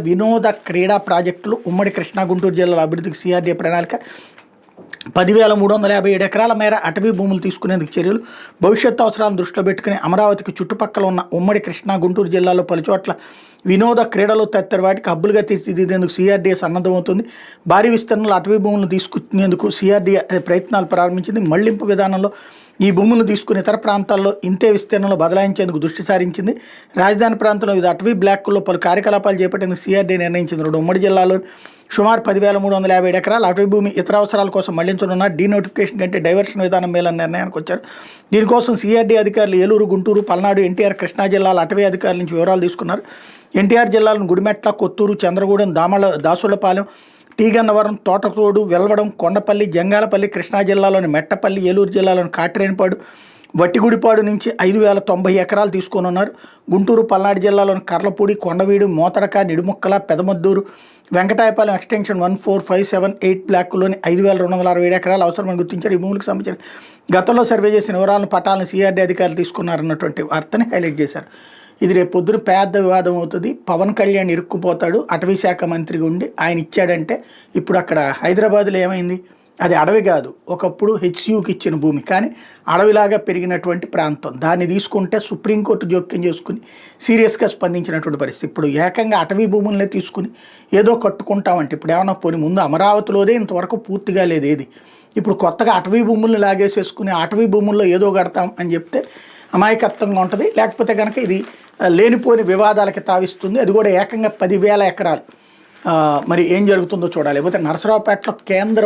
వినోద క్రీడా ప్రాజెక్టులు ఉమ్మడి కృష్ణా గుంటూరు జిల్లాల అభివృద్ధికి సిఆర్డీఏ ప్రణాళిక 10,357 ఎకరాల మేర అటవీ భూములు తీసుకునేందుకు చర్యలు. భవిష్యత్తు అవసరాలను దృష్టిలో పెట్టుకుని అమరావతికి చుట్టుపక్కల ఉన్న ఉమ్మడి కృష్ణా గుంటూరు జిల్లాలో పలుచోట్ల వినోద క్రీడలు తదితర వాటికి హబ్బులుగా తీర్చిదిద్దేందుకు సిఆర్డీఏ సన్నద్ధమవుతుంది. భారీ విస్తరణలో అటవీ భూములను తీసుకునేందుకు సిఆర్డీఏ ప్రయత్నాలు ప్రారంభించింది. మళ్లింపు విధానంలో ఈ భూములను తీసుకుని ఇతర ప్రాంతాల్లో ఇంతే విస్తీర్ణంలో బదలాయించేందుకు దృష్టి సారించింది. రాజధాని ప్రాంతంలో వివిధ అటవీ బ్లాకుల్లో పలు కార్యకలాపాలు చేపట్టేందుకు సిఆర్డీఏ నిర్ణయించింది. ఉమ్మడి జిల్లాలో సుమారు 10,357 ఎకరాల అటవీ భూమి ఇతర అవసరాల కోసం మళ్లించనున్న డీనోటిఫికేషన్ కంటే డైవర్షన్ విధానం మేలన్న నిర్ణయానికి వచ్చారు. దీనికోసం సిఆర్డీఏ అధికారులు ఏలూరు, గుంటూరు, పల్నాడు, ఎన్టీఆర్, కృష్ణా జిల్లాల అటవీ అధికారుల నుంచి వివరాలు తీసుకున్నారు. ఎన్టీఆర్ జిల్లాలను గుడిమెట్ల, కొత్తూరు, చంద్రగూడెం, దాసులపాలెం, టీగన్నవరం, తోటతోడు, వెల్వడం, కొండపల్లి, జంగాలపల్లి, కృష్ణా జిల్లాలోని మెట్టపల్లి, ఏలూరు జిల్లాలోని కాట్రేనిపాడు, వట్టిగుడిపాడు నుంచి 5,090 ఎకరాలు తీసుకోనున్నారు. గుంటూరు, పల్నాడు జిల్లాలోని కర్లపూడి, కొండవీడు, మోతడక, నిడుముక్కల, పెదమద్దూరు, వెంకటాయపాలెం ఎక్స్టెన్షన్ 14578 బ్లాకుల్లోని 5,267 ఎకరాలు అవసరమని గుర్తించారు. ఈ భూములకు సంబంధించిన గతంలో సర్వే చేసిన వివరాలను పటాలను సిఆర్డీ అధికారులు తీసుకున్నారన్నటువంటి వార్తని హైలైట్ చేశారు. ఇది రేపు పొద్దున పెద్ద వివాదం అవుతుంది. పవన్ కళ్యాణ్ ఇరుక్కుపోతాడు. అటవీ శాఖ మంత్రిగా ఉండి ఆయన ఇచ్చాడంటే ఇప్పుడు అక్కడ హైదరాబాద్లో ఏమైంది? అది అడవి కాదు, ఒకప్పుడు హెచ్యూకి ఇచ్చిన భూమి, కానీ అడవిలాగా పెరిగినటువంటి ప్రాంతం. దాన్ని తీసుకుంటే సుప్రీంకోర్టు జోక్యం చేసుకుని సీరియస్గా స్పందించినటువంటి పరిస్థితి. ఇప్పుడు ఏకంగా అటవీ భూములనే తీసుకుని ఏదో కట్టుకుంటామంటే ఇప్పుడు ఏమన్నా పోనీ ముందు అమరావతిలోదే ఇంతవరకు పూర్తిగా లేదు ఏది. ఇప్పుడు కొత్తగా అటవీ భూములను లాగేసేసుకుని అటవీ భూముల్లో ఏదో కడతాం అని చెప్తే అమాయకత్వంగా ఉంటుంది. లేకపోతే కనుక ఇది లేనిపోని వివాదాలకి తావిస్తుంది. అది కూడా ఏకంగా 10,000 ఎకరాలు. మరి ఏం జరుగుతుందో చూడాలి. లేకపోతే నరసరావుపేటలో కేంద్ర